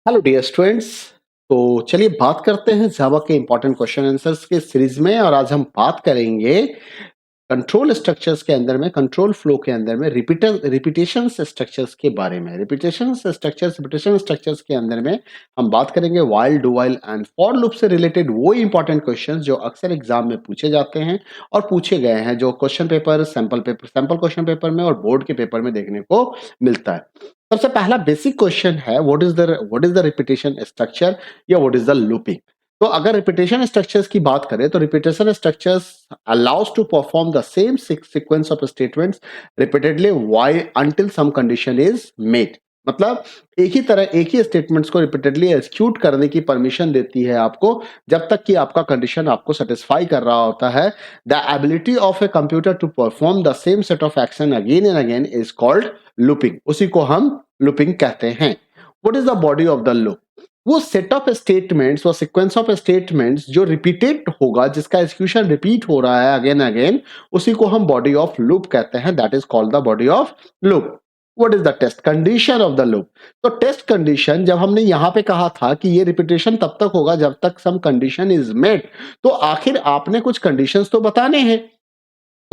Hello dear students. तो चलिए बात करते हैं जावा के इंपॉर्टेंट क्वेश्चन आंसर्स के सीरीज में। और आज हम बात करेंगे कंट्रोल स्ट्रक्चर्स के अंदर में, कंट्रोल फ्लो के अंदर में रिपीटेशन स्ट्रक्चर्स के बारे में। रिपीटेशन स्ट्रक्चर्स के अंदर में हम बात करेंगे while, do while and for loop से रिलेटेड वो इंपॉर्टेंट क्वेश्चंस जो अक्सर एग्जाम में पूछे जाते हैं और पूछे गए हैं, जो question paper, sample question paper में और बोर्ड के पेपर में देखने को मिलता है। सबसे पहला बेसिक क्वेश्चन है, what is the repetition structure या व्हाट इज द लूपिंग। तो अगर रिपीटेशन स्ट्रक्चर्स की बात करें तो repetition structures allows to perform the same sequence of statements repeatedly while until some condition is met। मतलब एक ही स्टेटमेंट्स को रिपीटेडली एग्जीक्यूट करने की परमिशन देती है आपको, जब तक कि आपका कंडीशन आपको सेटिस्फाई कर रहा होता है। The ability of a computer to perform the same set of action again and again is called looping. उसी को हम लूपिंग कहते हैं। What is the body of the loop? वो सेट ऑफ स्टेटमेंट्स, वो सीक्वेंस ऑफ स्टेटमेंट्स जो repeated होगा, जिसका एग्जीक्यूशन रिपीट हो रहा है अगेन अगेन, उसी को हम बॉडी ऑफ लूप कहते हैं। That is called the body of loop. What is the test condition of the loop? तो टेस्ट कंडीशन, जब हमने यहां पे कहा था कि ये रिपीटेशन तब तक होगा जब तक सम कंडीशन इज मेट, तो आखिर आपने कुछ कंडीशंस तो बताने हैं।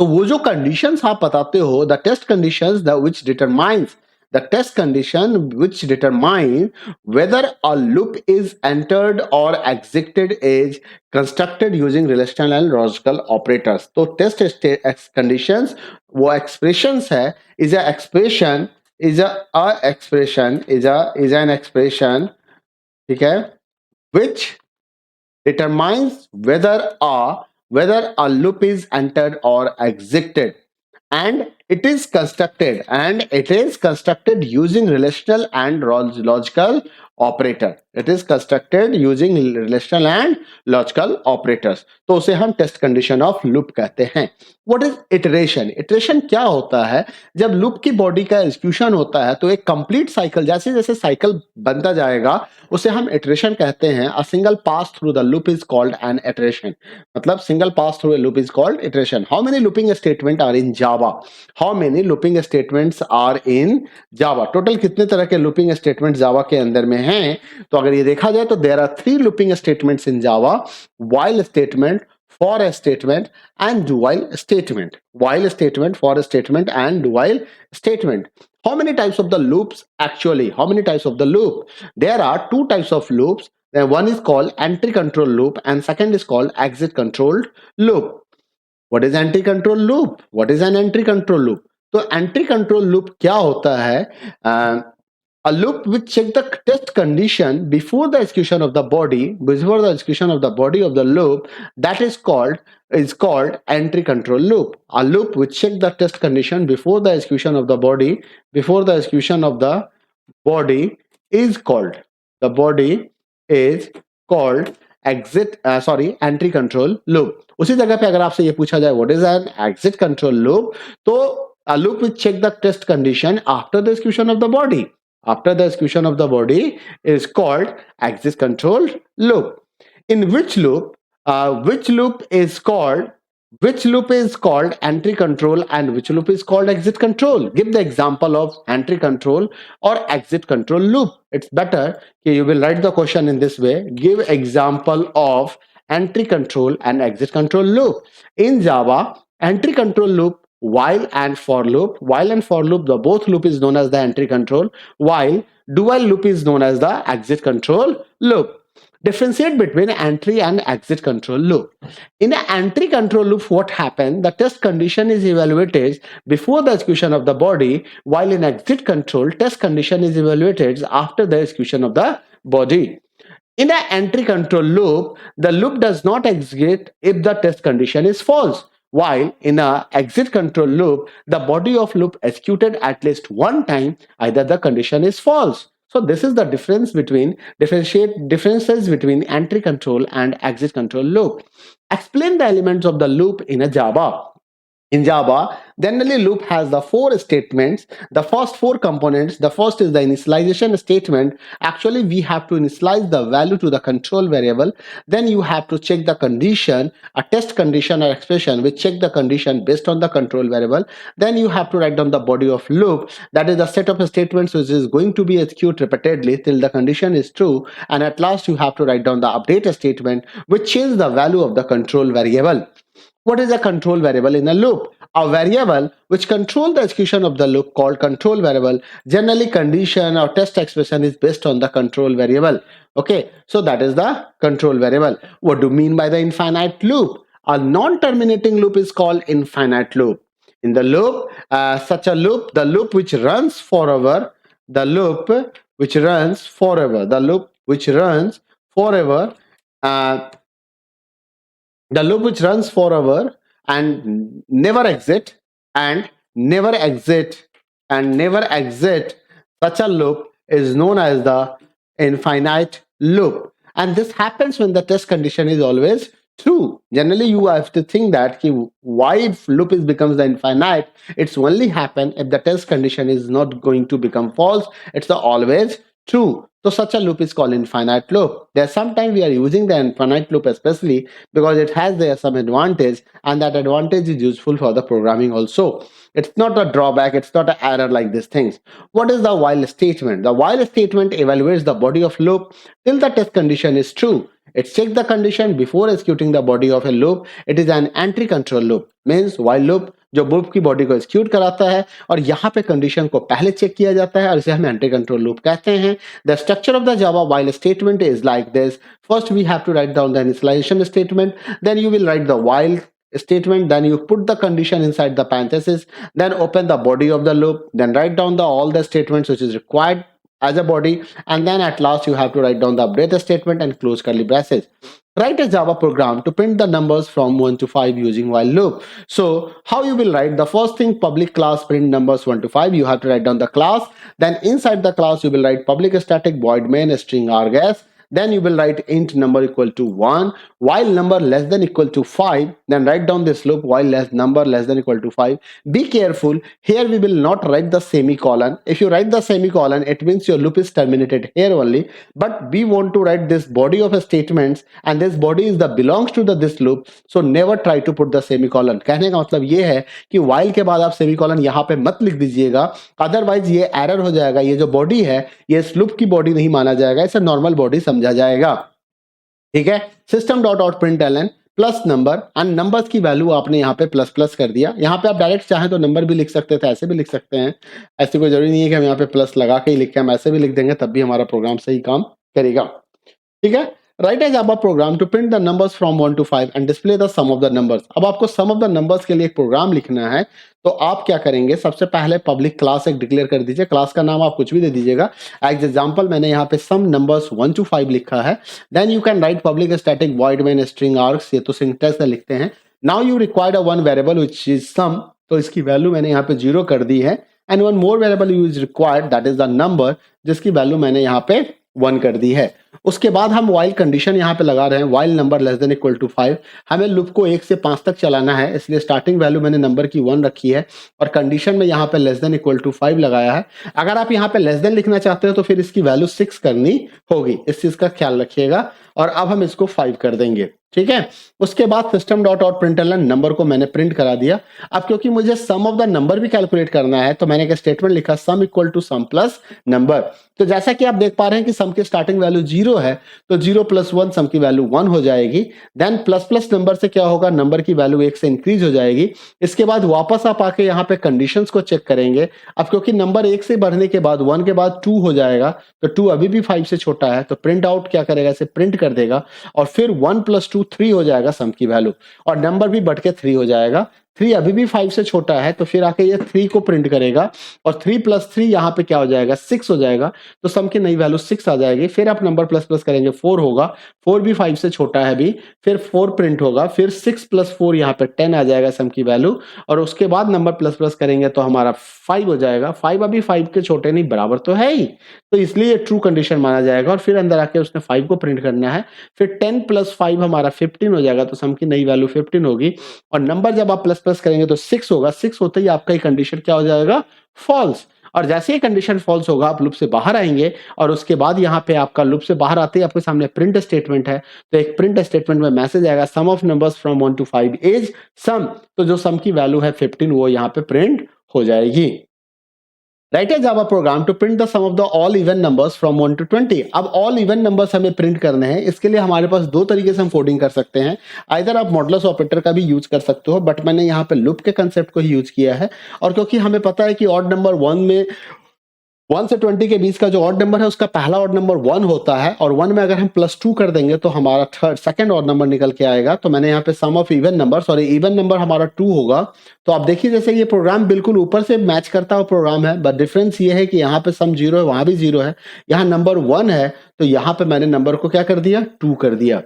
तो वो जो कंडीशंस आप बताते हो, the test conditions the which determines the test condition which determine whether a loop is entered or exited is constructed using relational and logical operators। तो टेस्ट conditions वो expressions है, is a expression is a expression is an expression, ठीक है, which determines whether a loop is entered or exited, and it is constructed using relational and logical operator। it is constructed using relational and logical operators। तो उसे हम test condition of loop कहते हैं। What is iteration? Iteration क्या होता है? जब loop की बॉडी का एग्जीक्यूशन होता है तो एक कंप्लीट साइकिल, जैसे जैसे साइकिल बनता जाएगा, उसे हम इटरेशन कहते हैं। A single pass through the loop is called an iteration. मतलब single pass through a loop is called iteration. How many looping statement are in Java? How many looping statements are in Java? Total कितने तरह के looping statement जावा के अंदर में हैं? तो अगर ये देखा जाए तो there are 3 looping statements in Java: while statement, for statement and do while statement। while statement, for statement and do while statement। how many types of the loops? Actually, how many types of the loop? There are 2 types of loops. One is called entry control loop and second is called exit controlled loop। what is entry control loop? what is an entry control loop? तो entry control loop क्या होता है? A loop which check the test condition before the execution of the body of the loop, that is called entry control loop। a loop which check the test condition before the execution of the body is called entry control loop। उसी जगह पे अगर आपसे ये पूछा जाए what is an exit control loop, तो a loop which check the test condition after the execution of the body is called exit control loop। in which loop is called entry control and which loop is called exit control? Give the example of entry control or exit control loop। it's better you will write the question in this way: give example of entry control and exit control loop in Java। entry control loop, while and for loop, the both loop is known as the entry control, while do while loop is known as the exit control loop। differentiate between entry and exit control loop। in an entry control loop, what happens? the test condition is evaluated before the execution of the body, while in exit control, test condition is evaluated after the execution of the body। in an entry control loop, the loop does not exit if the test condition is false, while in a exit control loop, the body of loop executed at least one time, either the condition is false। So this is the differences between entry control and exit control loop। explain the elements of the loop in a Java। In Java, generally loop has the four statements, the first four components. The first is the initialization statement. Actually, we have to initialize the value to the control variable. Then you have to check the condition, a test condition or expression which check the condition based on the control variable. Then you have to write down the body of loop, that is the set of statements which is going to be executed repeatedly till the condition is true. And at last you have to write down the update statement which changes the value of the control variable. What is a control variable in a loop? A variable which controls the execution of the loop called control variable. Generally, condition or test expression is based on the control variable. Okay, so that is the control variable. What do you mean by the infinite loop? A non-terminating loop is called infinite loop. In the loop, such a loop, the loop which runs forever, the loop which runs forever, the loop which runs forever, uh, the loop which runs forever and never exit and never exit and never exit, such a loop is known as the infinite loop. And this happens when the test condition is always true. Generally, you have to think that why loop is becomes the infinite, it's only happen if the test condition is not going to become false, it's always true. So such a loop is called infinite loop. There sometimes we are using the infinite loop especially because it has there some advantage, and that advantage is useful for the programming also. It's not a drawback, it's not an error like these things. What is the while statement? The while statement evaluates the body of loop till the test condition is true. It checks the condition before executing the body of a loop. It is an entry control loop, means while loop जो loop की body को execute कराता है और यहाँ पे condition को पहले चेक किया जाता है और इसे हम एंटी कंट्रोल लूप कहते हैं. The structure of the Java while statement is like this. First we have to write down the initialisation statement, then you will write the while statement, then you put the condition inside the parenthesis, then open the body of the loop, then write down all the statements which is required as a body, and then at last you have to write down the update statement and close curly braces. Write a Java program to print the numbers from 1 to 5 using while loop. So how you will write? The first thing, public class print numbers 1 to 5. You have to write down the class. Then inside the class you will write public static void main string args. Then you will write int number equal to 1, while number less than equal to 5. Then write down this loop while number less than equal to 5. Be careful, here we will not write the semicolon. If you write the semicolon, it means your loop is terminated here only. But we want to write this body of statements, and this body is the belongs to this loop. So never try to put the semicolon. कहने का मतलब ये है कि while के बाद आप semicolon यहाँ पे मत लिख दीजिएगा, अदरवाइज ये एरर हो जाएगा. ये जो बॉडी है ये इस लूप की बॉडी नहीं माना जाएगा, इसे नॉर्मल बॉडी समझा जाएगा. ठीक है. System dot out println plus number, and numbers की वैल्यू आपने यहाँ पे प्लस प्लस कर दिया. यहाँ पे आप डायरेक्ट चाहें तो नंबर भी लिख सकते थे, ऐसे भी लिख सकते हैं. ऐसी कोई जरूरी नहीं है कि हम यहाँ पे प्लस लगा के ही लिखें, हम ऐसे भी लिख देंगे तब भी हमारा प्रोग्राम सही काम करेगा. ठीक है. Write a Java program to print the numbers from 1 to 5 and display the sum of the numbers. अब आपको सम ऑफ द नंबर्स के लिए एक प्रोग्राम लिखना है, तो आप क्या करेंगे? सबसे पहले पब्लिक क्लास एक डिक्लेयर कर दीजिए. क्लास का नाम आप कुछ भी दे दीजिएगा. एज एग्जांपल मैंने यहाँ पे सम नंबर्स 1 to 5 लिखा है. Then you can write public static void main string args. ये तो सिंटैक्स से लिखते हैं. Now you required one variable which is sum, तो इसकी वैल्यू मैंने यहाँ पे 0 कर दी है. And one more variable you is required, that is the number, जिसकी वैल्यू मैंने यहाँ पे 1 कर दी है. उसके बाद हम while कंडीशन यहाँ पे लगा रहे हैं, while number less than equal to 5. हमें लूप को 1 से 5 तक चलाना है, इसलिए स्टार्टिंग वैल्यू मैंने नंबर की 1 रखी है और कंडीशन में यहाँ पे लेस देन इक्वल टू 5 लगाया है. अगर आप यहाँ पे लेस देन लिखना चाहते हो तो फिर इसकी वैल्यू 6 करनी होगी, इस चीज का ख्याल रखिएगा. और अब हम इसको 5 कर देंगे. ठीक है. उसके बाद system dot out print number को मैंने प्रिंट करा दिया. अब क्योंकि मुझे सम ऑफ द नंबर भी कैलकुलेट करना है तो मैंने एक स्टेटमेंट लिखा sum equal to sum plus number. तो जैसा कि आप देख पा रहे हैं कि सम की स्टार्टिंग वैल्यू 0 है, तो 0 + 1 सम की वैल्यू 1 हो जाएगी. देन प्लस प्लस नंबर से क्या होगा? नंबर की वैल्यू 1 से इंक्रीज हो जाएगी. इसके बाद वापस आप आके यहाँ पे कंडीशंस को चेक करेंगे. अब क्योंकि नंबर 1 से बढ़ने के बाद 1 के बाद 2 हो जाएगा, तो 2 अभी भी 5 से छोटा है, तो प्रिंट आउट क्या करेगा? इसे प्रिंट कर देगा और फिर 1 + 2 3 हो जाएगा सम की वैल्यू, और नंबर भी बढ़ के 3 हो जाएगा. 3 अभी भी 5 से छोटा है, तो फिर आके ये 3 को प्रिंट करेगा और 3 + 3 यहाँ पे क्या हो जाएगा? 6 हो जाएगा. तो सम की नई वैल्यू 6 आ जाएगी. फिर आप नंबर प्लस प्लस करेंगे, 4 होगा. 4 भी 5 से छोटा है अभी, फिर 4 प्रिंट होगा. फिर 6 + 4 यहाँ पे 10 आ जाएगा सम की वैल्यू, और उसके बाद नंबर प्लस प्लस करेंगे तो हमारा 5 हो जाएगा. 5 अभी 5 के छोटे नहीं, बराबर तो है ही, तो इसलिए ट्रू कंडीशन माना जाएगा. और फिर अंदर आके उसने 5 को प्रिंट करना है. फिर 10 + 5 हमारा 15 हो जाएगा, तो सम की नई वैल्यू 15 होगी. और नंबर जब आप प्लस प्रेस करेंगे तो 6 होगा, 6 होते ही आपका ये कंडीशन क्या हो जाएगा, फॉल्स। और जैसे ही कंडीशन फॉल्स होगा आप लूप से बाहर आएंगे और उसके बाद यहाँ पे आपका लूप से बाहर आते ही आपके सामने प्रिंट स्टेटमेंट है, तो एक प्रिंट स्टेटमेंट में मैसेज आएगा sum of numbers from 1 to 5 is sum, तो जो सम की वैल्यू है 15 वो यहाँ पे प्रिंट हो जाएगी। Write a Java program to print the sum of the all even numbers from 1 to 20। अब ऑल इवन नंबर्स हमें प्रिंट करने हैं, इसके लिए हमारे पास दो तरीके से हम कोडिंग कर सकते हैं। आइदर आप मॉडुलस ऑपरेटर का भी यूज कर सकते हो, बट मैंने यहाँ पे लूप के कंसेप्ट को ही यूज किया है। और क्योंकि हमें पता है कि ऑड नंबर 1 में 1 से 20 के बीच का जो ऑड नंबर है उसका पहला ऑड नंबर 1 होता है, और 1 में अगर हम +2 कर देंगे तो हमारा सेकंड ऑड नंबर निकल के आएगा। तो मैंने यहाँ पे sum of even number, sorry even number हमारा 2 होगा। तो आप देखिए जैसे ये प्रोग्राम बिल्कुल ऊपर से मैच करता हुआ प्रोग्राम है, बट डिफरेंस ये है कि यहाँ पे सम 0 है, वहां भी 0 है। यहाँ नंबर 1 है तो यहाँ पे मैंने नंबर को क्या कर दिया, 2 कर दिया।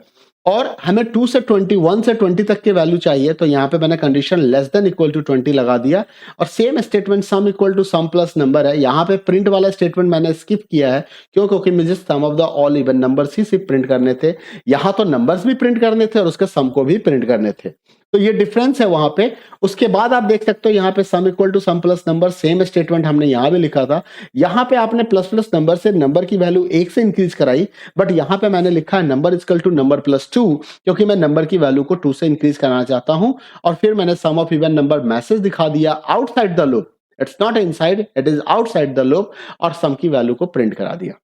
और हमें 2 से 21 से 20 तक के वैल्यू चाहिए, तो यहाँ पे मैंने condition less than equal to 20 लगा दिया। और same statement sum equal to sum plus number है, यहाँ पे प्रिंट वाला स्टेटमेंट मैंने स्किप किया है, क्यों, क्योंकि मुझे sum of the all even numbers ही सिर्फ प्रिंट करने थे। यहाँ तो नंबर्स भी प्रिंट करने थे और उसके सम को भी प्रिंट करने थे, तो ये डिफरेंस है वहां पे। उसके बाद आप देख सकते हो यहाँ पे sum equal to sum plus number, same statement हमने यहाँ भी लिखा था। यहाँ पे आपने प्लस प्लस नंबर से नंबर की वैल्यू 1 से इंक्रीज कराई, बट यहाँ पे मैंने लिखा है नंबर इक्वल टू नंबर +2, क्योंकि मैं नंबर की वैल्यू को 2 से इंक्रीज कराना चाहता हूं। और फिर मैंने sum of even number message दिखा दिया outside the loop, it's not inside, it is outside the loop, और सम की वैल्यू को प्रिंट करा दिया।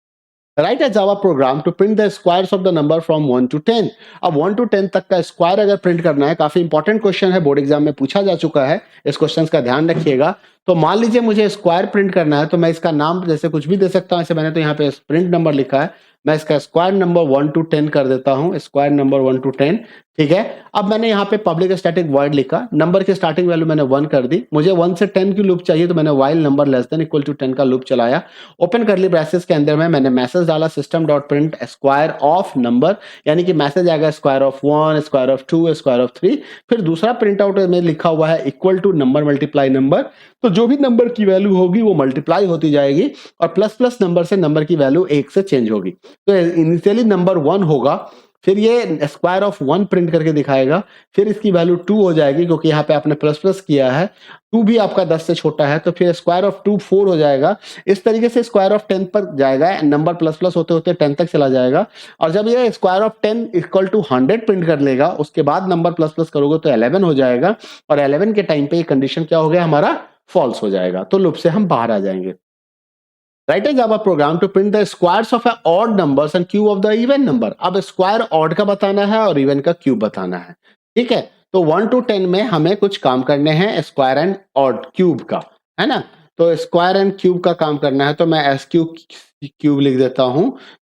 Write a Java program to print the squares of the number from 1 to 10। अब 1 to 10 तक का स्क्वायर अगर प्रिंट करना है, काफी इंपॉर्टेंट क्वेश्चन है, बोर्ड एग्जाम में पूछा जा चुका है, इस क्वेश्चन का ध्यान रखिएगा। तो मान लीजिए मुझे स्क्वायर प्रिंट करना है, तो मैं इसका नाम जैसे कुछ भी दे सकता हूं, ऐसे मैंने तो यहाँ पे प्रिंट नंबर लिखा है, मैं इसका स्क्वायर नंबर 1 to 10 कर देता हूं, स्क्वायर नंबर 1 to 10। ठीक है, अब मैंने यहाँ पे पब्लिक स्टैटिक वॉइड लिखा, नंबर की स्टार्टिंग वैल्यू मैंने 1 कर दी, मुझे 1 से 10 की लूप चाहिए, तो मैंने while number less than equal to 10 का लूप चलाया। ओपन करली ब्रैसेस के अंदर में मैंने मैसेज डाला system dot print square of number, यानी कि मैसेज आएगा square of 1, square of 2, square of 3। फिर दूसरा प्रिंट आउट में लिखा हुआ है equal to number multiply number, तो जो भी नंबर की वैल्यू होगी वो मल्टीप्लाई होती जाएगी, और प्लस प्लस नंबर से नंबर की वैल्यू 1 से चेंज होगी। तो इनिशियली नंबर 1 होगा, फिर ये स्क्वायर ऑफ 1 प्रिंट करके दिखाएगा, फिर इसकी वैल्यू 2 हो जाएगी, क्योंकि यहाँ पे आपने प्लस प्लस किया है, 2 भी आपका 10 से छोटा है, तो फिर स्क्वायर ऑफ 2 4 हो जाएगा। इस तरीके से स्क्वायर ऑफ 10 पर जाएगा, नंबर प्लस प्लस होते होते 10 तक चला जाएगा। और जब ये square of 10 equal to 100 print कर लेगा, उसके बाद नंबर प्लस प्लस करोगे तो 11 हो जाएगा, और 11 के टाइम पे ये कंडीशन क्या हो गया हमारा, फॉल्स हो जाएगा, तो लूप से हम बाहर आ जाएंगे। Write a Java program to print the squares of odd numbers and cube of the even number. अब स्क्वायर ऑड का बताना है और इवन का क्यूब बताना है। ठीक है, तो 1 to 10 में हमें कुछ काम करने हैं स्क्वायर एंड ऑड क्यूब का, है ना। तो स्क्वायर एंड क्यूब का काम करना है, तो मैं एस क्यूब लिख देता हूँ,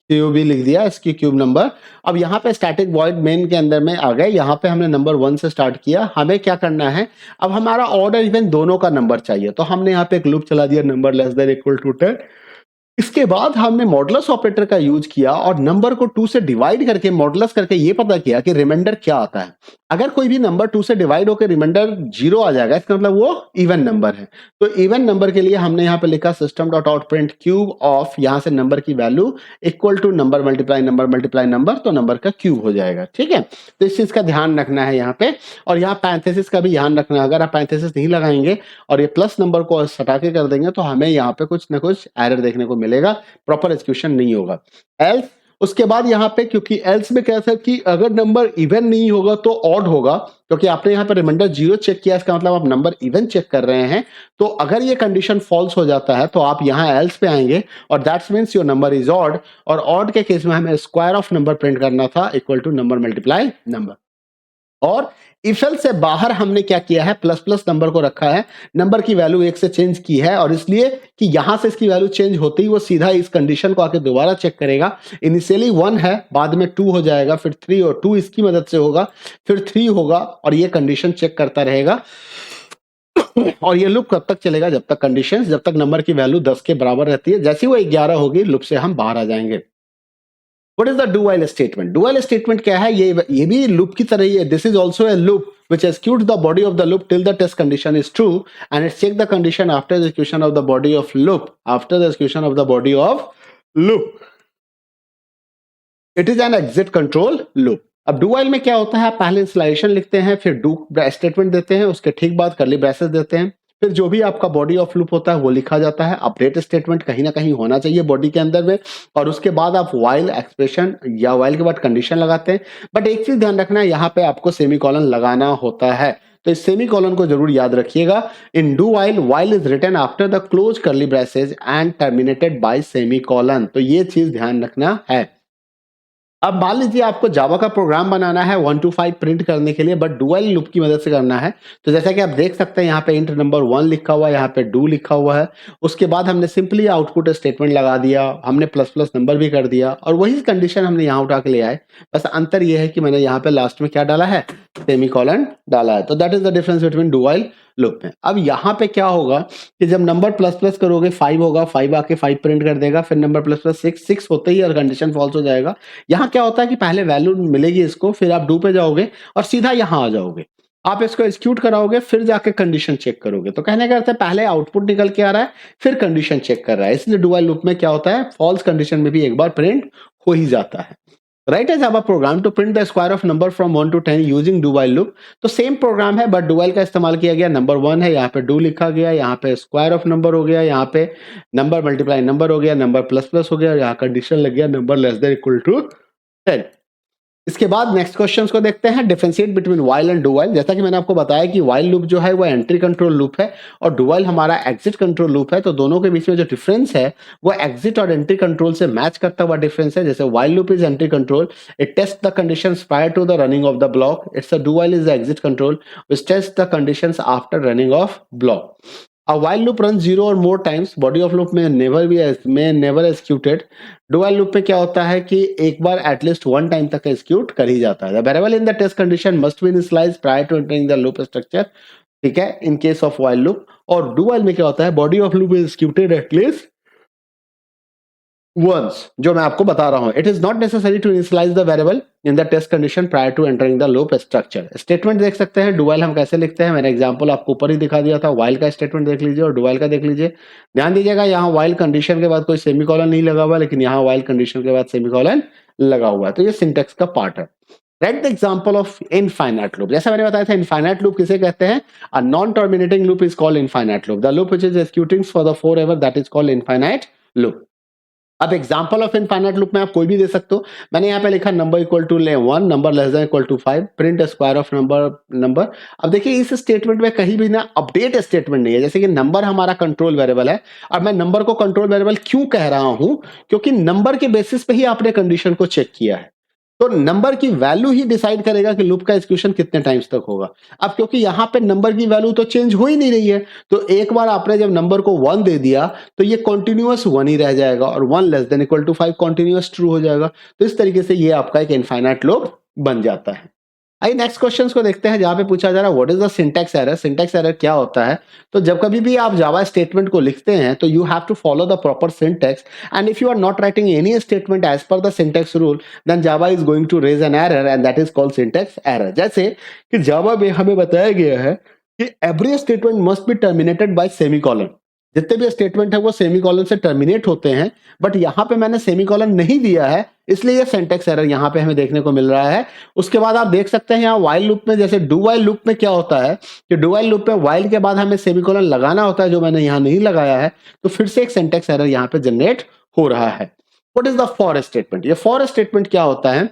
क्यूब भी लिख दिया, एसक्यू क्यूब नंबर। अब यहाँ पे स्टैटिक वॉइड मेन के अंदर में आ गए, यहाँ पे हमने नंबर 1 से स्टार्ट किया, हमें क्या करना है, अब हमारा ऑड और इवन दोनों का नंबर चाहिए, तो हमने यहाँ पे एक लूप चला दिया number less than equal to 10। इसके बाद हमने मॉडुलस ऑपरेटर का यूज किया और नंबर को 2 से डिवाइड करके मॉडुलस करके ये पता किया कि रिमाइंडर क्या आता है। अगर कोई भी नंबर 2 से डिवाइड होकर रिमाइंडर 0 आ जाएगा, इसका मतलब वो इवन नंबर है। तो इवन नंबर के लिए हमने यहाँ पे लिखा system dot out print cube of, यहाँ से नंबर की value equal to number multiply number, तो नंबर का क्यूब हो जाएगा। ठीक है, तो इस चीज का ध्यान रखना है यहाँ पे, और यहाँ पैरेंथेसिस का भी ध्यान रखना है। अगर आप पैरेंथेसिस नहीं लगाएंगे और ये प्लस नंबर को हटा के कर देंगे, तो हमें यहाँ पे कुछ ना कुछ एरर देखने को मिलेगा, प्रॉपर एग्जीक्यूशन नहीं होगा। एल्स, उसके बाद यहाँ पे क्योंकि एल्स में कहता है कि अगर नंबर इवन नहीं होगा तो ऑड होगा, क्योंकि आपने यहाँ पे रिमाइंडर 0 चेक किया, इसका मतलब आप नंबर इवन चेक कर रहे हैं। तो अगर ये कंडीशन फॉल्स हो जाता है तो आप यहाँ एल्स पे आएंगे और that's means your number is odd, और ऑड के केस में हमें स्क्वायर ऑफ नंबर प्रिंट करना था equal to number multiply number. और इफेल से बाहर हमने क्या किया है, प्लस प्लस नंबर को रखा है, नंबर की वैल्यू 1 से चेंज की है, और इसलिए कि यहां से इसकी वैल्यू चेंज होते ही वो सीधा इस कंडीशन को आके दोबारा चेक करेगा। इनिशियली 1 है, बाद में 2 हो जाएगा, फिर 3 और 2 इसकी मदद से होगा, फिर 3 होगा, और ये कंडीशन चेक करता रहेगा। और ये लूप कब तक चलेगा, जब तक नंबर की वैल्यू 10 के बराबर रहती है। जैसे वो 11 होगी, लूप से हम बाहर आ जाएंगे। What is the do while statement? Do while statement क्या है, ये भी लूप की तरह ही है। This is also a loop which executes the body of the loop till the test condition is true, and it checks the condition after the execution of the body of loop. After the execution of the body of loop, it is an exit control loop. अब do while में क्या होता है, आप पहले installation लिखते हैं, फिर डू स्टेटमेंट देते हैं, उसके ठीक बाद कर्ली ब्रेसेस देते हैं, फिर जो भी आपका बॉडी ऑफ लूप होता है वो लिखा जाता है। अपडेट स्टेटमेंट कहीं ना कहीं होना चाहिए बॉडी के अंदर में, और उसके बाद आप व्हाइल एक्सप्रेशन या व्हाइल के बाद कंडीशन लगाते हैं। बट एक चीज ध्यान रखना है, यहाँ पे आपको सेमीकोलन लगाना होता है, तो इस सेमीकोलन को जरूर याद रखिएगा। In do while, while is written after the close curly braces and terminated by semicolon, तो ये चीज ध्यान रखना है। अब मान लीजिए आपको जावा का प्रोग्राम बनाना है 1 to 5 प्रिंट करने के लिए, बट डुअल लूप की मदद से करना है। तो जैसा कि आप देख सकते हैं, यहाँ पे इंट नंबर 1 लिखा हुआ है, यहाँ पे डू लिखा हुआ है। उसके बाद हमने सिंपली आउटपुट स्टेटमेंट लगा दिया, हमने प्लस प्लस नंबर भी कर दिया, और वही कंडीशन हमने यहाँ उठा के ले आए। बस अंतर ये है कि मैंने यहाँ पे लास्ट में क्या डाला है, सेमीकोलन डाला है। तो that is the difference between dual loop में। अब यहाँ पे क्या होगा कि जब नंबर प्लस प्लस करोगे 5 होगा, 5 आके 5 प्रिंट कर देगा, फिर नंबर प्लस प्लस 6 होते ही और कंडीशन फॉल्स हो जाएगा। यहाँ क्या होता है कि पहले वैल्यू मिलेगी इसको, फिर आप डू पे जाओगे और सीधा यहाँ आ जाओगे, आप इसको एग्जीक्यूट कराओगे, फिर जाके कंडीशन चेक करोगे। तो कहने का अर्थ है पहले आउटपुट निकल के आ रहा है, फिर कंडीशन चेक कर रहा है। इसलिए डुअल लूप में क्या होता है, फॉल्स कंडीशन में भी एक बार प्रिंट हो ही जाता है। राइट एज आप program to print the square of number from 1 to 10 using do while loop. तो सेम प्रोग्राम है, बट डू व्हाइल का इस्तेमाल किया गया। नंबर 1 है, यहाँ पे डू लिखा गया, यहाँ पे स्क्वायर ऑफ नंबर हो गया, यहाँ पे नंबर मल्टीप्लाई नंबर हो गया, नंबर प्लस प्लस हो गया, और यहाँ कंडीशन लग गया number less than equal to 10। इसके बाद नेक्स्ट क्वेश्चंस को देखते हैं, differentiate between while and do while. जैसा कि मैंने आपको बताया कि व्हाइल लूप जो है वो एंट्री कंट्रोल लूप है, और डू व्हाइल हमारा एग्जिट कंट्रोल लूप है। तो दोनों के बीच में जो डिफरेंस है वो एग्जिट और एंट्री कंट्रोल से मैच करता हुआ डिफरेंस है। जैसे while loop is entry control, it test the conditions prior to the running of the block. It's a do while is the exit control which test the conditions after running of block. A while loop runs 0 or more times, body of loop may never executed। Do while loop पे क्या होता है कि एक बार at least 1 time तक execute कर ही जाता है। The variable in the test condition must be initialized prior to entering the loop structure, ठीक है, in case of while loop। और do while में क्या होता है, body of loop is executed at least once, जो मैं आपको बता रहा हूं। It is not necessary to initialize the variable in the test condition prior to entering the loop structure. Statement देख सकते हैं डू व्हाइल हम कैसे लिखते हैं, मैंने एग्जांपल आपको ऊपर ही दिखा दिया था। व्हाइल का स्टेटमेंट देख लीजिए और डू व्हाइल का देख लीजिए। ध्यान दीजिएगा, यहाँ व्हाइल कंडीशन के बाद कोई सेमीकोलन नहीं लगा हुआ, लेकिन यहाँ व्हाइल कंडीशन के बाद सेमीकोलन लगा हुआ है। तो ये सिंटेक्स का पार्ट है। Write the example of infinite loop. जैसा मैंने बताया था, इनफाइनाइट लूप किसे कहते हैं, a non terminating loop is called infinite loop. The loop which is executing for the forever, that is called infinite loop. अब example of infinite loop में आप कोई भी दे सकते हो। मैंने यहाँ पे लिखा number equal to 1, number less than equal to 5, print square of number. अब देखिए इस स्टेटमेंट में कहीं भी ना अपडेट स्टेटमेंट नहीं है। जैसे कि नंबर हमारा कंट्रोल वेरिएबल है, और मैं नंबर को कंट्रोल वेरिएबल क्यों कह रहा हूं, क्योंकि नंबर के बेसिस पे ही आपने कंडीशन को चेक किया है। तो नंबर की वैल्यू ही डिसाइड करेगा कि लूप का एग्जीक्यूशन कितने टाइम्स तक होगा। अब क्योंकि यहाँ पे नंबर की वैल्यू तो चेंज हो ही नहीं रही है, तो एक बार आपने जब नंबर को 1 दे दिया तो ये कॉन्टिन्यूअस 1 ही रह जाएगा, और 1 less than equal to 5 continuous true हो जाएगा। तो इस तरीके से ये आपका एक इनफाइनाइट लूप बन जाता है। आइए नेक्स्ट क्वेश्चन को देखते हैं, जहां पे पूछा जा रहा है what is the syntax error. Syntax error क्या होता है, तो जब कभी भी आप जावा स्टेटमेंट को लिखते हैं तो you have to follow the proper syntax, and if you are not writing any statement as per the syntax rule, then Java is going to raise an error, and that is called syntax error. जैसे कि Java में हमें बताया गया है कि every statement must be terminated by semicolon. जितने भी स्टेटमेंट है वो सेमीकोलन से टर्मिनेट होते हैं, बट यहाँ पे मैंने सेमीकोलन नहीं दिया है, इसलिए ये सिंटैक्स एरर यहाँ पे हमें देखने को मिल रहा है। उसके बाद आप देख सकते हैं यहाँ व्हाइल लूप में, जैसे डू व्हाइल लूप में क्या होता है कि डू व्हाइल लूप में व्हाइल के बाद हमें सेमीकोलन लगाना होता है, जो मैंने यहाँ नहीं लगाया है। तो फिर से एक सिंटैक्स एरर यहाँ पे जनरेट हो रहा है। What is the for statement. ये फॉर स्टेटमेंट क्या होता है,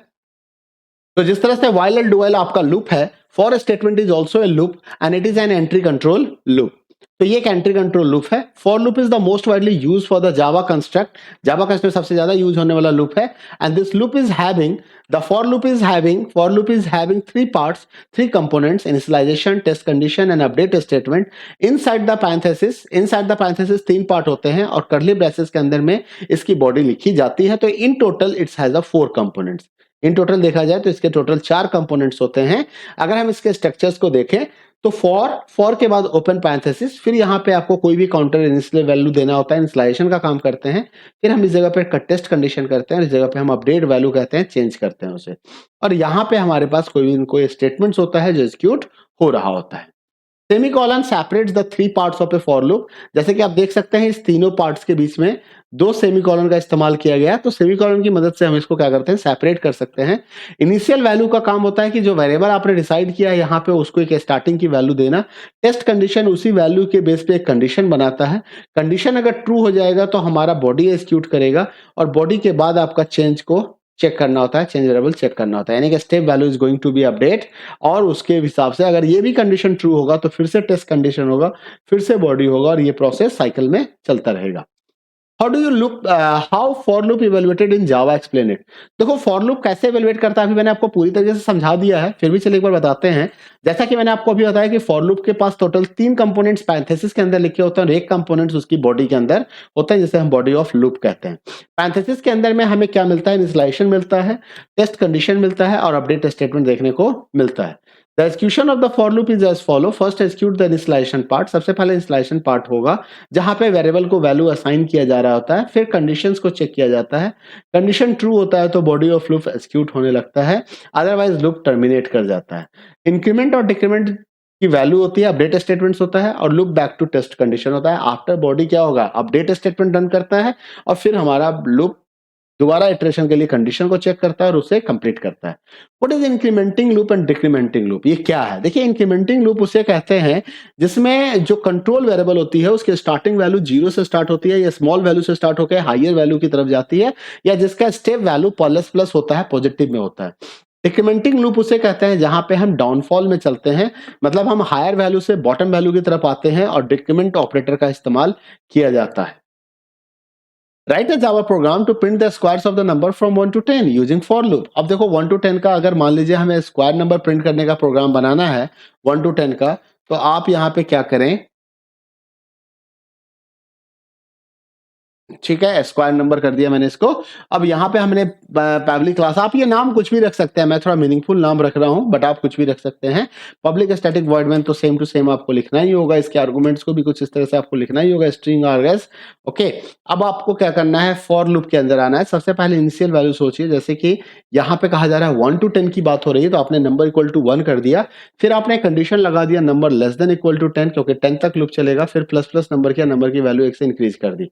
तो जिस तरह से व्हाइल एंड डू व्हाइल आपका लूप है, for statement is also a loop and it is an entry control loop. तो ये एक एंट्री कंट्रोल लूप है। For loop is the most widely use for the Java construct. Java construct सबसे ज्यादा use होने वाला loop है, and this loop is having the for loop is having 3 parts, 3 components, initialization, test condition and update statement. Inside the parenthesis 3 part होते हैं, और curly braces के अंदर में इसकी बॉडी लिखी जाती है। तो in total it's has a 4 components. In total देखा जाए तो इसके टोटल 4 कंपोनेंट्स होते हैं। अगर हम इसके स्ट्रक्चर्स को देखें तो फॉर के बाद ओपन पैरेंथेसिस, फिर यहाँ पे आपको कोई भी काउंटर इनिशियल वैल्यू देना होता है, इंस्टॉलेशन का काम करते हैं। फिर हम इस जगह पे टेस्ट कंडीशन करते हैं, इस जगह पे हम अपडेट वैल्यू कहते हैं, चेंज करते हैं उसे। और यहाँ पे हमारे पास कोई स्टेटमेंट्स होता है जो एग्जीक्यूट हो रहा होता है। Semicolon separates the 3 parts of A for loop. जैसे कि आप देख सकते हैं इस तीनों पार्ट्स के बीच में 2 सेमीकोलन का इस्तेमाल किया गया है, तो सेमीकोलन की मदद से हम इसको क्या करते हैं, सेपरेट कर सकते हैं। इनिशियल वैल्यू का काम होता है कि जो वेरिएबल आपने डिसाइड किया है यहाँ पे उसको एक स्टार्टिंग की वैल्यू देना। टेस्ट कंडीशन उसी वैल्यू के बेस पे एक कंडीशन बनाता है। कंडीशन अगर ट्रू हो जाएगा तो हमारा बॉडी एग्जीक्यूट करेगा और बॉडी के बाद आपका चेंज को चेक करना होता है, चेंज वेरिएबल चेक करना होता है, यानी कि step value is going to be update. और उसके हिसाब से अगर ये भी कंडीशन ट्रू होगा तो फिर से टेस्ट कंडीशन होगा, फिर से बॉडी होगा और ये प्रोसेस साइकिल में चलता रहेगा। How do you look how for loop evaluated in Java, explain it. देखो फॉर लूप कैसे इवेल्युएट करता है अभी मैंने आपको पूरी तरीके से समझा दिया है, फिर भी चलिए एक बार बताते हैं। जैसा कि मैंने आपको अभी बताया कि फॉर लूप के पास टोटल 3 कंपोनेंट्स पैरेंथेसिस के अंदर लिखे होते हैं और एक कंपोनेंट्स उसकी बॉडी के अंदर होता है, जिसे हम बॉडी ऑफ लूप कहते हैं। पैरेंथेसिस के अंदर में हमें क्या मिलता है, इनिशियलाइजेशन मिलता है, टेस्ट कंडीशन मिलता है और अपडेट स्टेटमेंट देखने को मिलता है। The execution of the for loop is as follow. First execute the initialization part. सबसे पहले initialization part होगा जहां पे वेरिएबल को वैल्यू असाइन किया जा रहा होता है, फिर कंडीशंस को चेक किया जाता है। कंडीशन ट्रू होता है तो बॉडी ऑफ लूप एग्जीक्यूट होने लगता है, अदरवाइज लूप टर्मिनेट कर जाता है। इंक्रीमेंट और डिक्रीमेंट की वैल्यू होती है, अपडेट स्टेटमेंट्स होता है और loop back to test condition होता है। आफ्टर बॉडी क्या होगा, अपडेट स्टेटमेंट रन करता है और फिर हमारा लूप दोबारा इटरेशन के लिए कंडीशन को चेक करता है और उसे कंप्लीट करता है। What is incrementing loop and decrementing loop, ये क्या है? देखिए इंक्रीमेंटिंग लूप उसे कहते हैं जिसमें जो कंट्रोल वेरिएबल होती है उसकी स्टार्टिंग वैल्यू 0 से स्टार्ट होती है या स्मॉल वैल्यू से स्टार्ट होकर हायर वैल्यू की तरफ जाती है, या जिसका स्टेप वैल्यू प्लस प्लस होता है, पॉजिटिव में होता है। डिक्रीमेंटिंग लूप उसे कहते हैं जहां पे हम डाउनफॉल में चलते हैं, मतलब हम हायर वैल्यू से बॉटम वैल्यू की तरफ आते हैं और डिक्रीमेंट ऑपरेटर का इस्तेमाल किया जाता है। Write a Java program to print the squares of the number from 1 to 10 using for loop. अब देखो 1 to 10 का अगर मान लीजिए हमें स्क्वायर नंबर प्रिंट करने का प्रोग्राम बनाना है 1 to 10 का, तो आप यहाँ पे क्या करें, ठीक है, स्क्वायर नंबर कर दिया मैंने इसको। अब यहाँ पे हमने पब्लिक क्लास, आप ये नाम कुछ भी रख सकते हैं, मैं थोड़ा मीनिंगफुल नाम रख रहा हूँ बट आप कुछ भी रख सकते हैं। पब्लिक स्टैटिक वॉइड मेन तो सेम टू सेम आपको लिखना ही होगा, इसके आर्गुमेंट्स को भी कुछ इस तरह से आपको लिखना ही होगा, स्ट्रिंग आर्गस। ओके, अब आपको क्या करना है, फॉर लूप के अंदर आना है। सबसे पहले इनिशियल वैल्यू सोचिए, जैसे कि यहाँ पे कहा जा रहा है 1 to 10 की बात हो रही है, तो आपने नंबर इक्वल टू 1 कर दिया, फिर आपने कंडीशन लगा दिया number less than equal to 10, क्योंकि 10 तक लूप चलेगा, फिर प्लस प्लस नंबर किया, नंबर की वैल्यू 1 से इंक्रीज कर दी।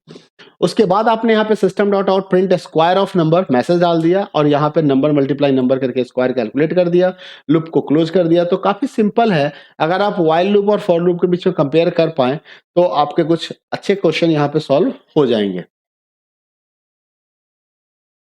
उसके बाद आपने यहाँ पे system dot out print square of number message डाल दिया और यहाँ पे नंबर मल्टीप्लाई नंबर करके स्क्वायर कैलकुलेट कर दिया, लूप को क्लोज कर दिया। तो काफी सिंपल है। अगर आप व्हाइल लूप और फॉर लूप के बीच में कंपेयर कर पाए तो आपके कुछ अच्छे क्वेश्चन यहाँ पे सॉल्व हो जाएंगे।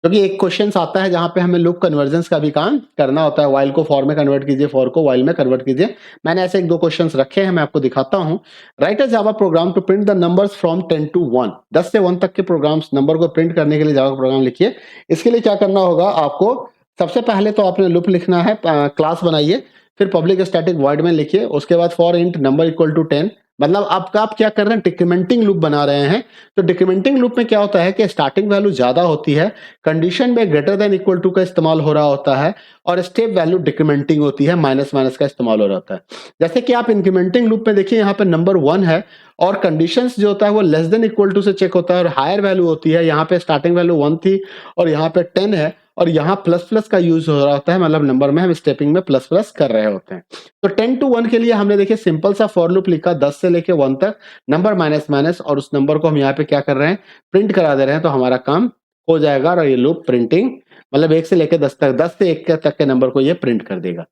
क्योंकि एक क्वेश्चन आता है जहां पे हमें लूप कन्वर्जन्स का भी काम करना होता है, व्हाइल को फॉर में कन्वर्ट कीजिए, फॉर को व्हाइल में कन्वर्ट कीजिए। मैंने ऐसे 1-2 क्वेश्चंस रखे हैं, मैं आपको दिखाता हूं। Write a Java program to print the numbers from 10 to 1, 10 से 1 तक के प्रोग्राम्स, नंबर को प्रिंट करने के लिए जावा प्रोग्राम लिखिए। इसके लिए क्या करना होगा आपको, सबसे पहले तो आपने लूप लिखना है, क्लास बनाइए, फिर पब्लिक स्टैटिक वॉइड में लिखिए, उसके बाद for int number equal to 10, मतलब आपका आप क्या कर रहे हैं, डिक्रीमेंटिंग लूप बना रहे हैं। तो डिक्रीमेंटिंग लूप में क्या होता है कि स्टार्टिंग वैल्यू ज्यादा होती है, कंडीशन में ग्रेटर देन इक्वल टू का इस्तेमाल हो रहा होता है और स्टेप वैल्यू डिक्रीमेंटिंग होती है, माइनस माइनस का इस्तेमाल हो रहा होता है। जैसे कि आप इंक्रीमेंटिंग लूप में देखिए यहाँ पे नंबर 1 है और कंडीशंस जो होता है वो लेस देन इक्वल टू से चेक होता है और हायर वैल्यू होती है। यहाँ पे स्टार्टिंग वैल्यू 1 थी और यहाँ पे 10 है और यहाँ प्लस प्लस का यूज हो रहा होता है, मतलब नंबर में हम स्टेपिंग में प्लस प्लस कर रहे होते हैं। तो 10 to 1 के लिए हमने देखिए सिंपल सा फॉर लूप लिखा, 10 से लेके 1 तक नंबर माइनस माइनस, और उस नंबर को हम यहाँ पे क्या कर रहे हैं, प्रिंट करा दे रहे हैं, तो हमारा काम हो जाएगा। और ये लूप प्रिंटिंग मतलब 1 से लेके 10 तक, 10 से 1 तक के नंबर को ये प्रिंट कर देगा।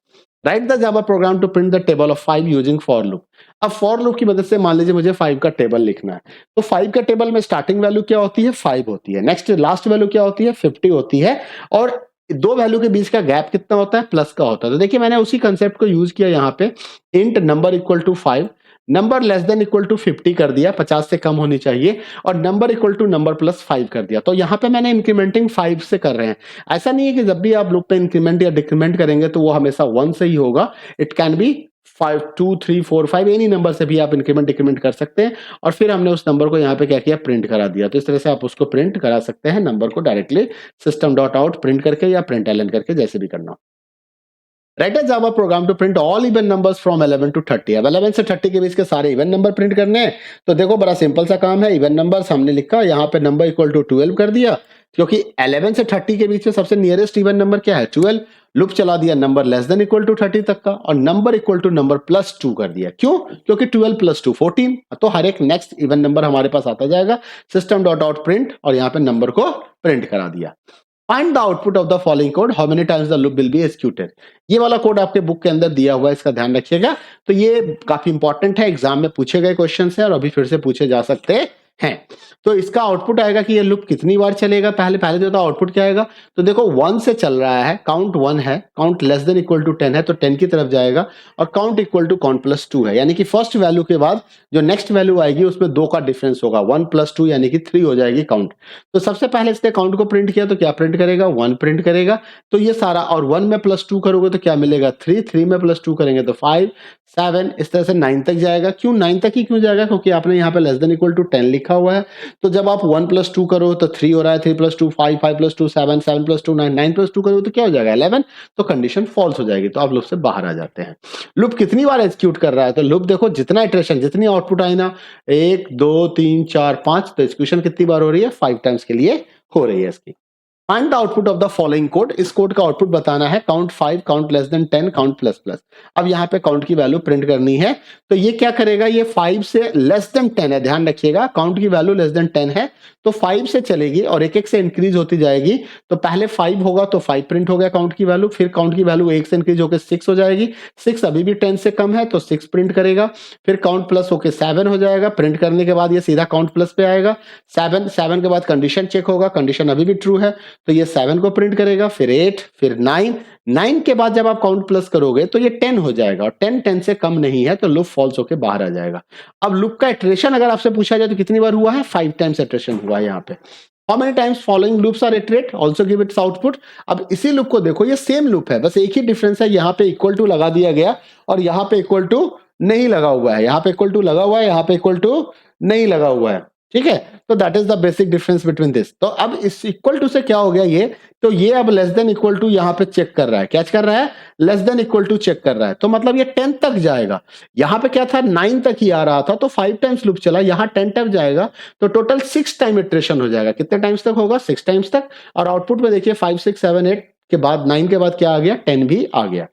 Write the Java program to print the table of 5 using for loop. अब फॉर लूप की मदद से मान लीजिए मुझे 5 का टेबल लिखना है, तो 5 का टेबल में स्टार्टिंग वैल्यू क्या होती है, 5 होती है, नेक्स्ट लास्ट वैल्यू क्या होती है, 50 होती है, और 2 वैल्यू के बीच का गैप कितना होता है, प्लस का होता है। तो देखिए मैंने उसी कंसेप्ट को यूज किया यहाँ पे, int number equal to 5, number less than equal to 50 कर दिया, 50 से कम होनी चाहिए, और number equal to number plus 5 कर दिया। तो यहाँ पे मैंने इंक्रीमेंटिंग 5 से कर रहे हैं। ऐसा नहीं है कि जब भी आप लूप पे इंक्रीमेंट या डिक्रीमेंट करेंगे तो वो हमेशा 1 से ही होगा, it can be 5, 2, 3, 4, 5 any number से भी आप इंक्रीमेंट डिक्रीमेंट कर सकते हैं। और फिर हमने उस नंबर को यहाँ पे क्या किया, प्रिंट करा दिया। तो इस तरह से आप उसको प्रिंट करा सकते हैं, नंबर को directly system dot out print करके या प्रिंट एलन करके, जैसे भी करना हो। Write a Java program to print all even numbers from 11 to 30। अब 11 से 30 के बीच के सारे इवन नंबर प्रिंट करने हैं। तो देखो बड़ा सिंपल सा काम है, इवन नंबर्स हमने लिखा, यहाँ पे नंबर इक्वल टू 12 कर दिया, क्योंकि 11 से 30 के बीच में सबसे नियरेस्ट इवन नंबर क्या है? 12। लूप चला दिया number less than equal to 30 तक का और number equal to number plus 2 कर दिया। क्यों? क्योंकि 12 प्लस 2 14। तो हर एक नेक्स्ट इवन नंबर हमारे पास आता जाएगा। सिस्टम डॉट आउट प्रिंट और यहाँ पे नंबर को प्रिंट करा दिया। Find the output of the following code, how many times the loop will be executed. ये वाला कोड आपके बुक के अंदर दिया हुआ है, इसका ध्यान रखिएगा। तो ये काफी इंपॉर्टेंट है, एग्जाम में पूछे गए क्वेश्चन है और अभी फिर से पूछे जा सकते हैं। तो इसका आउटपुट आएगा कि ये लूप कितनी बार चलेगा। पहले जो था आउटपुट क्या आएगा, तो देखो 1 से चल रहा है, काउंट 1 है, count less than equal to 10 है तो 10 की तरफ जाएगा और count equal to count plus 2 है, यानी कि फर्स्ट वैल्यू के बाद जो नेक्स्ट वैल्यू आएगी उसमें 2 का डिफरेंस होगा। 1 प्लस 2 यानी कि 3 हो जाएगी काउंट। तो सबसे पहले इसने काउंट को प्रिंट किया तो क्या प्रिंट करेगा? 1 प्रिंट करेगा। तो ये सारा, और 1 में प्लस 2 करोगे तो क्या मिलेगा? 3। 3 में प्लस 2 करेंगे तो 5, 7, इस तरह से 9 तक जाएगा। क्यों 9 तक ही क्यों जाएगा? क्योंकि आपने यहाँ पे लेस देन इक्वल टू 10 लिखा हुआ है। तो जब आप 1 प्लस 2 करो तो 3 हो रहा है, 3 प्लस 2 5, 5 प्लस 2 7, 7 प्लस 2 9, 9 प्लस 2 करोगे तो क्या हो जाएगा? 11। तो कंडीशन फॉल्स हो जाएगी, तो आप लूप से बाहर आ जाते हैं। लूप कितनी बार एग्जीक्यूट कर रहा है? तो लूप देखो जितना इटरेशन, जितनी आउटपुट आई ना, 1 2 3 4 5, तो एग्जीक्यूशन कितनी बार हो रही है? 5 टाइम्स के लिए हो रही है इसकी। Find the output of the following code, इस कोड का आउटपुट बताना है। Count 5, count less then 10, count plus plus. अब यहाँ पे काउंट की वैल्यू प्रिंट करनी है, तो ये क्या करेगा? ये 5 से लेस देन 10 है, ध्यान रखिएगा, काउंट की वैल्यू लेस देन 10 है तो 5 से चलेगी और एक एक से इंक्रीज होती जाएगी। तो पहले 5 होगा तो 5 प्रिंट हो गया काउंट की वैल्यू, फिर काउंट की वैल्यू 1 से इंक्रीज होकर 6 हो जाएगी। 6 अभी भी 10 से कम है तो 6 प्रिंट करेगा। फिर काउंट प्लस होकर 7 हो जाएगा, प्रिंट करने के बाद ये सीधा काउंट प्लस पे आएगा। 7 के बाद कंडीशन चेक होगा, कंडीशन अभी भी ट्रू है तो ये 7 को प्रिंट करेगा। फिर 8, फिर 9, 9 के बाद जब आप काउंट प्लस करोगे तो ये 10 हो जाएगा और 10 से कम नहीं है तो लूप फॉल्स होके बाहर आ जाएगा। अब लूप का इटरेशन अगर आपसे पूछा जाए तो कितनी बार हुआ है? 5 टाइम्स इटरेशन हुआ है यहाँ पे। How many times following loops are iterate, also give its output. अब इसी लूप को देखो, ये सेम लूप है, बस एक ही डिफरेंस है, यहाँ पे इक्वल टू लगा दिया गया और यहाँ पे इक्वल टू नहीं लगा हुआ है। यहाँ पे इक्वल टू लगा हुआ है, यहाँ पे इक्वल टू नहीं लगा हुआ है। ठीक है, तो that is the basic difference between this. तो अब इस इक्वल टू से क्या हो गया ये, तो ये अब लेस देन इक्वल टू यहाँ पे चेक कर रहा है। क्या कर रहा है? Less than equal to check कर रहा है, तो मतलब ये 10 तक जाएगा। यहाँ पे क्या था? 9 तक ही आ रहा था तो 5 टाइम्स लूप चला, यहाँ 10 तक जाएगा तो टोटल 6 टाइम इटरेशन हो जाएगा। कितने टाइम्स तक होगा? 6 टाइम्स तक। और आउटपुट में देखिए 5 6 7 8 के बाद 9 के बाद क्या आ गया? 10 भी आ गया।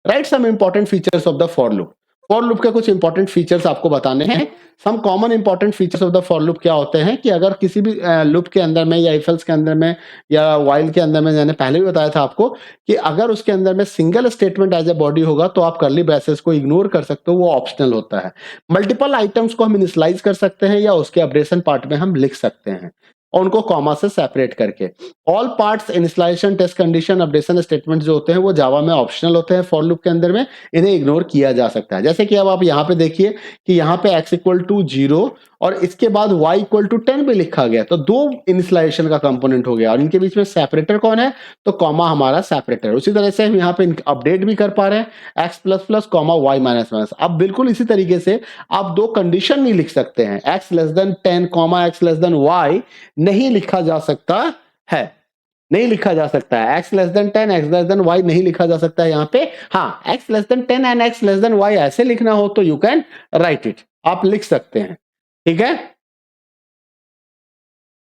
Write some important features of the for loop. For loop के कुछ इंपॉर्टेंट फीचर्स आपको बताने हैं। Some common important features of the for loop क्या होते हैं कि अगर किसी भी लूप के अंदर में या इफ एल्स के अंदर में या व्हाइल के अंदर में, मैंने पहले भी बताया था आपको कि अगर उसके अंदर में single statement as a body होगा तो आप करली ब्रेसेस को इग्नोर कर सकते हो, वो ऑप्शनल होता है। मल्टीपल आइटम्स को हम इनिशियलाइज कर सकते हैं या उसके अपडेशन पार्ट में हम लिख सकते हैं और उनको कॉमा से सेपरेट करके। All parts, initialization, test condition, updation statement जो होते हैं वो जावा में ऑप्शनल होते हैं फॉर लूप के अंदर में, इन्हें इग्नोर किया जा सकता है। जैसे कि अब आप यहाँ पे देखिए कि यहाँ पे x इक्वल टू 0 और इसके बाद y इक्वल टू 10 भी लिखा गया, तो दो इनिशियलाइजेशन का कंपोनेंट हो गया और इनके बीच में सेपरेटर कौन है? तो कॉमा हमारा सेपरेटर। उसी तरह से हम यहाँ पे अपडेट भी कर पा रहे हैं x plus plus comma y minus minus. अब बिल्कुल इसी तरीके से आप दो कंडीशन नहीं लिख सकते हैं, x less than 10 comma x less than y नहीं लिखा जा सकता है, नहीं लिखा जा सकता है। x less than 10 x less than y नहीं लिखा जा सकता है यहाँ पे। हाँ, x less than 10 and x less than y ऐसे लिखना हो तो यू कैन राइट इट, आप लिख सकते हैं। ठीक है,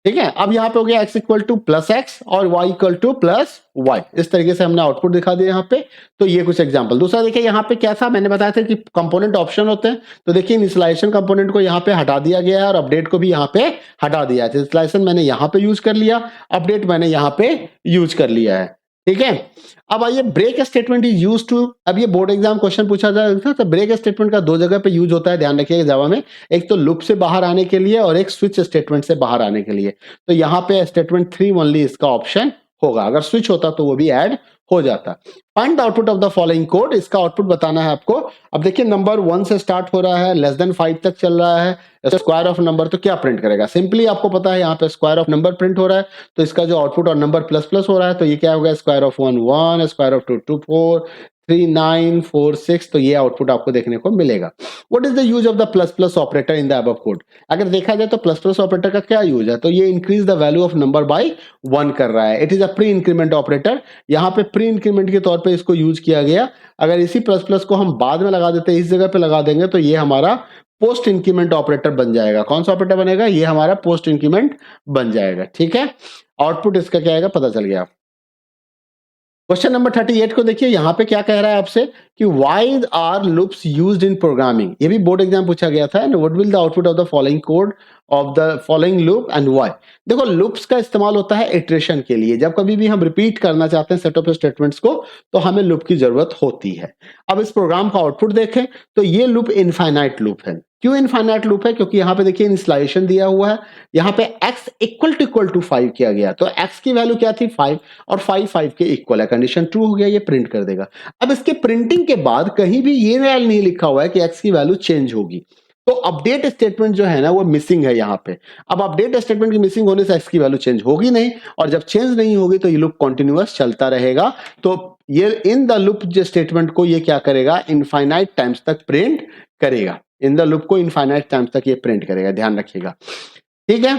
ठीक है। अब यहाँ पे हो गया x equal to plus x और y equal to plus y, इस तरीके से हमने आउटपुट दिखा दिया यहाँ पे। तो ये कुछ एग्जांपल। दूसरा देखिए यहाँ पे क्या था, मैंने बताया था कि कंपोनेंट ऑप्शन होते हैं, तो देखिए इनिशियलाइजेशन कंपोनेंट को यहाँ पे हटा दिया गया है और अपडेट को भी यहाँ पे हटा दिया है। इनिशियलाइजेशन मैंने यहाँ पे यूज कर लिया, अपडेट मैंने यहाँ पे यूज कर लिया है। ठीक है, अब आइए break statement is use to. अब ये बोर्ड एग्जाम क्वेश्चन पूछा जाता है तो ब्रेक स्टेटमेंट का दो जगह पे यूज होता है, ध्यान रखिएगा जावा में। एक तो लूप से बाहर आने के लिए और एक स्विच स्टेटमेंट से बाहर आने के लिए। तो यहाँ पे स्टेटमेंट 3 ओनली इसका ऑप्शन होगा, अगर स्विच होता तो वो भी ऐड हो जाता। Find the output of the following code, इसका आउटपुट बताना है आपको। अब देखिए नंबर 1 से स्टार्ट हो रहा है, लेस देन 5 तक चल रहा है, स्क्वायर ऑफ नंबर, तो क्या प्रिंट करेगा? सिंपली आपको पता है यहाँ पे स्क्वायर ऑफ नंबर प्रिंट हो रहा है, तो इसका जो आउटपुट और नंबर प्लस प्लस हो रहा है तो ये क्या होगा? स्क्वायर ऑफ 1 1, स्क्वायर ऑफ 2 2 4, 3 9 4 6, तो ये आउटपुट आपको देखने को मिलेगा। What is the use of the plus plus operator in the above code? अगर देखा जाए तो प्लस प्लस ऑपरेटर का क्या यूज है, तो ये increase the value of number by 1 कर रहा है। It is a pre increment operator, यहाँ पे प्री इंक्रीमेंट के तौर पे इसको यूज किया गया। अगर इसी प्लस प्लस को हम बाद में लगा देते हैं, इस जगह पे लगा देंगे तो ये हमारा पोस्ट इंक्रीमेंट ऑपरेटर बन जाएगा। कौन सा ऑपरेटर बनेगा? ये हमारा पोस्ट इंक्रीमेंट बन जाएगा। ठीक है, आउटपुट इसका क्या आएगा पता चल गया। क्वेश्चन नंबर 38 को देखिए, यहां पे क्या कह रहा है आपसे कि why are loops used in programming. ये भी बोर्ड एग्जाम पूछा गया था। And what will the output of the following code of the following loop and why. देखो लूप्स का इस्तेमाल होता है इटरेशन के लिए। जब कभी भी हम रिपीट करना चाहते हैं सेट ऑफ स्टेटमेंट्स को तो हमें लूप की जरूरत होती है। अब इस प्रोग्राम का आउटपुट देखें तो ये लूप इनफाइनाइट लूप है। क्यों इनफाइनाइट लूप है? क्योंकि यहाँ पे देखिए इंस्टॉलेशन दिया हुआ है, यहाँ पे x इक्वल टू 5 किया गया, तो x की वैल्यू क्या थी 5 और 5 के इक्वल है, कंडीशन ट्रू हो गया, ये प्रिंट कर देगा। अब इसके प्रिंटिंग के बाद कहीं भी ये नहीं लिखा हुआ है कि x की वैल्यू चेंज होगी, तो अपडेट स्टेटमेंट जो है ना वो मिसिंग है यहाँ पे। अब अपडेट स्टेटमेंट की मिसिंग होने से x की वैल्यू चेंज होगी नहीं, और जब चेंज नहीं होगी तो ये लूप कंटिन्यूअस चलता रहेगा। तो ये इन द लूप जो स्टेटमेंट को ये क्या करेगा, इनफाइनाइट टाइम्स तक प्रिंट करेगा। इन द लूप को इनफाइनाइट टाइम्स तक ये प्रिंट करेगा, ध्यान रखिएगा, ठीक है।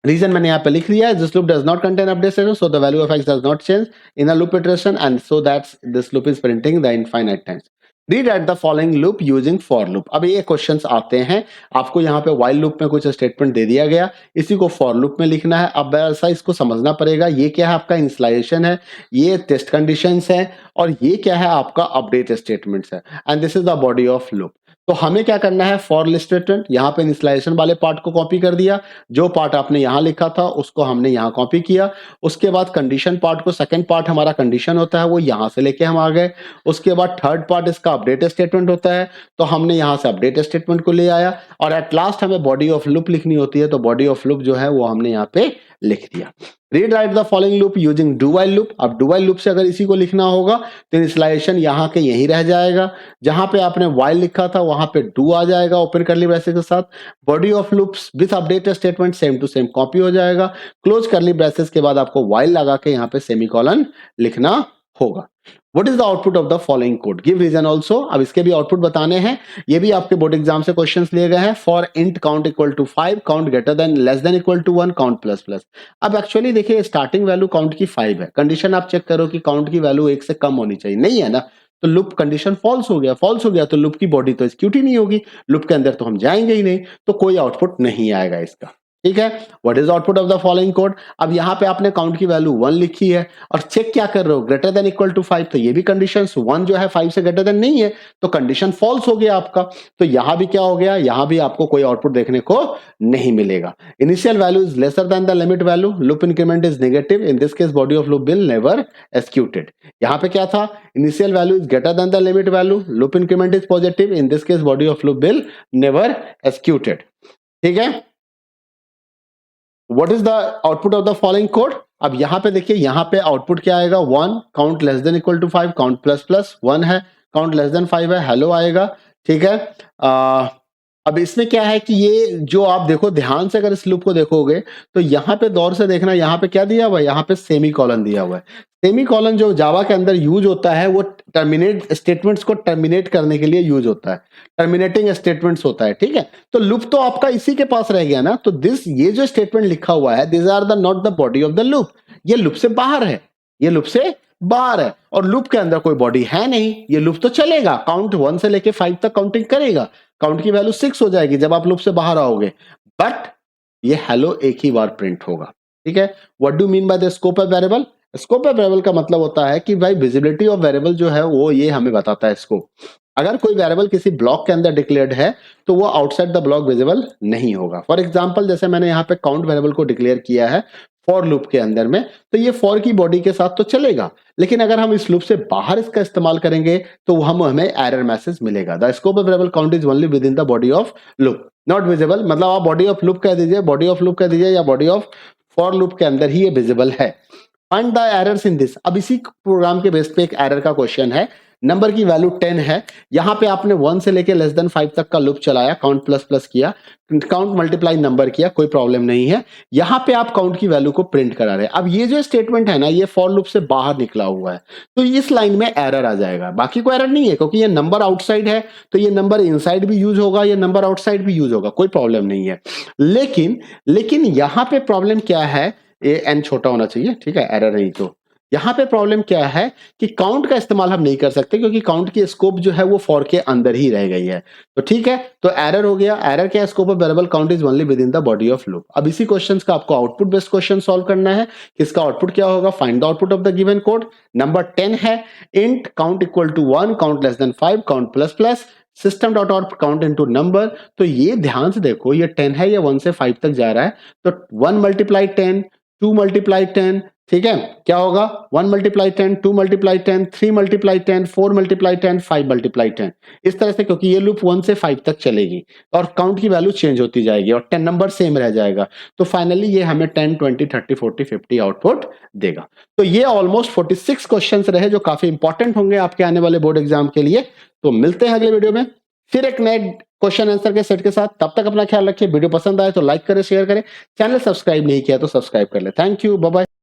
रीजन मैंने यहाँ पे लिख लिया है, this loop does not contain update statement, so the value of x does not change in a loop iteration and so that's this loop is printing the infinite times. Read at the following loop using for loop. अब ये questions आते हैं, आपको यहाँ पे while loop में कुछ statement दे दिया गया, इसी को फॉर लूप में लिखना है। अब ऐसा इसको समझना पड़ेगा, ये क्या है आपका इनिशियलाइजेशन है, ये टेस्ट कंडीशंस है, और ये क्या है आपका अपडेट स्टेटमेंट्स है, and this is the body of loop. तो हमें क्या करना है, फॉर लिस्ट स्टेटमेंट यहाँ पे इनिशियलाइजेशन वाले पार्ट को कॉपी कर दिया, जो पार्ट आपने यहाँ लिखा था उसको हमने यहाँ कॉपी किया। उसके बाद कंडीशन पार्ट को, सेकंड पार्ट हमारा कंडीशन होता है, वो यहाँ से लेके हम आ गए। उसके बाद थर्ड पार्ट इसका अपडेट स्टेटमेंट होता है, तो हमने यहाँ से अपडेट स्टेटमेंट को ले आया, और एट लास्ट हमें बॉडी ऑफ लूप लिखनी होती है, तो बॉडी ऑफ लूप जो है वो हमने यहाँ पे लिख दिया। Read write the following loop using do while loop. अब डू व्हाइल लूप से अगर इसी को लिखना होगा तो इनिशियलाइजेशन यहाँ के यहीं रह जाएगा, जहां पे आपने व्हाइल लिखा था वहां पे डू आ जाएगा ओपन करली ब्रैकेट के साथ। Body of loops with updated statement same to same copy हो जाएगा। क्लोज करली ब्रैकेट के बाद आपको व्हाइल लगा के यहाँ पे सेमीकोलन लिखना होगा। What is the output of the following code? Give reason also। अब इसके भी आउटपुट बताने हैं, ये भी आपके बोर्ड एग्जाम से क्वेश्चंस लिए गए हैं। For int count equal to 5, count greater than less than equal to 1, count plus plus. अब एक्चुअली देखिए स्टार्टिंग वैल्यू काउंट की 5 है, कंडीशन आप चेक करो कि काउंट की वैल्यू 1 से कम होनी चाहिए, नहीं है ना, तो लूप कंडीशन फॉल्स हो गया, फॉल्स हो गया तो लूप की बॉडी तो एग्जीक्यूट ही नहीं होगी, लूप के अंदर तो हम जाएंगे ही नहीं, तो कोई आउटपुट नहीं आएगा इसका, ठीक है। What is output of the following code. अब यहाँ पे आपने काउंट की वैल्यू 1 लिखी है और चेक क्या कर रहे हो, ग्रेटर देन इक्वल टू 5, तो ये भी कंडीशन 1 जो है 5 से ग्रेटर देन नहीं है, तो कंडीशन फॉल्स हो गया आपका। तो यहां भी क्या हो गया, यहां भी आपको कोई आउटपुट देखने को नहीं मिलेगा। Initial value is lesser than the limit value, loop increment is negative, in this case body of loop will never executed. यहाँ पे क्या था, initial value is greater than the limit value, loop increment is positive, in this case body of loop will never executed, ठीक है। What is the output of the following code? अब यहाँ पे देखिए, यहाँ पे आउटपुट क्या आएगा, 1, count less than equal to 5, count plus plus 1 है, काउंट लेस देन 5 है, हेलो आएगा, ठीक है। अब इसमें क्या है कि ये जो आप देखो ध्यान से, अगर इस लूप को देखोगे तो यहाँ पे गौर से देखना, यहाँ पे क्या दिया हुआ है, यहाँ पे सेमी कॉलन दिया हुआ है। सेमी कॉलन जो जावा के अंदर यूज होता है वो टर्मिनेट स्टेटमेंट्स को टर्मिनेट करने के लिए यूज होता है, टर्मिनेटिंग स्टेटमेंट्स होता है, ठीक है। तो लूप तो आपका इसी के पास रह गया ना, तो दिस ये जो स्टेटमेंट लिखा हुआ है, this are the not the body of the loop, ये लूप से बाहर है, ये लूप से बाहर है, और लूप के अंदर कोई बॉडी है नहीं, ये लूप तो चलेगा, काउंट 1 से लेके 5 तक काउंटिंग करेगा, काउंट की वैल्यू 6 हो जाएगी जब आप लूप से बाहर आओगे, बट ये हेलो एक ही बार प्रिंट होगा, ठीक है। What do mean by the scope of variable. Scope of variable का मतलब होता है कि भाई विजिबिलिटी ऑफ वेरिएबल जो है वो ये हमें बताता है स्कोप। अगर कोई वेरिएबल किसी ब्लॉक के अंदर डिक्लेयर्ड है तो वो आउटसाइड द ब्लॉक विजिबल नहीं होगा। फॉर एग्जांपल जैसे मैंने यहाँ पे काउंट वेरिएबल को डिक्लेयर किया है फॉर लूप के अंदर में, तो ये फॉर की बॉडी के साथ तो चलेगा, लेकिन अगर हम इस लूप से बाहर इसका इस्तेमाल करेंगे तो हमें एरर मैसेज मिलेगा, the scope of variable count is only with in the body of loop not visible. मतलब आप बॉडी ऑफ लूप कह दीजिए, बॉडी ऑफ लूप कह दीजिए, या बॉडी ऑफ फॉर लूप के अंदर ही ये विजिबल है। Find the errors in this. अब इसी प्रोग्राम के बेस पे एक एरर का क्वेश्चन है, नंबर की वैल्यू 10 है, यहाँ पे आपने 1 से लेके लेस देन 5 तक का लूप चलाया, काउंट प्लस प्लस किया, काउंट मल्टीप्लाई नंबर किया, कोई प्रॉब्लम नहीं है, यहाँ पे आप काउंट की वैल्यू को प्रिंट करा रहे हैं। अब ये जो स्टेटमेंट है ना, ये फॉर लूप से बाहर निकला हुआ है, तो इस लाइन में एरर आ जाएगा, बाकी कोई एरर नहीं है, क्योंकि ये नंबर आउटसाइड है तो ये नंबर इनसाइड भी यूज होगा, ये नंबर आउटसाइड भी यूज होगा, कोई प्रॉब्लम नहीं है। लेकिन यहाँ पे प्रॉब्लम क्या है, ये एन छोटा होना चाहिए, ठीक है, एरर नहीं तो यहाँ पे प्रॉब्लम क्या है कि काउंट का इस्तेमाल हम नहीं कर सकते क्योंकि काउंट की स्कोप जो है वो फॉर के अंदर ही रह गई है। तो ठीक है, तो एरर हो गया। एरर क्या है? Scope of variable count is only with in the body of loop. अब इसी क्वेश्चंस का आपको आउटपुट बेस्ड क्वेश्चन सॉल्व करना है। इसका आउटपुट क्या होगा? Find the output of the given code. Number 10 है, int count equal to 1, count less than 5, count plus plus, system dot out count into number. तो ये ध्यान से देखो, ये 10 है, ये 1 से 5 तक जा रहा है। तो 1 मल्टीप्लाई 10, 2 मल्टीप्लाई 10, ठीक है, क्या होगा? 1 multiply 10, 2 multiply 10, 3 multiply 10, 4 multiply 10, 5 multiply 10। इस तरह से, क्योंकि ये लूप 1 से 5 तक चलेगी और काउंट की वैल्यू चेंज होती जाएगी और 10 नंबर सेम रह जाएगा। तो फाइनली ये हमें 10, 20, 30, 40, 50 आउटपुट देगा। तो ये ऑलमोस्ट 46 क्वेश्चंस रहे जो काफी इंपॉर्टेंट होंगे आपके आने वाले बोर्ड एग्जाम के लिए। तो मिलते हैं अगले वीडियो में फिर एक नए क्वेश्चन आंसर के सेट के साथ। तब तक अपना ख्याल रखिए। वीडियो पसंद आए तो लाइक करें, शेयर करें। चैनल सब्सक्राइब नहीं किया तो सब्सक्राइब कर ले। Thank you, bye bye.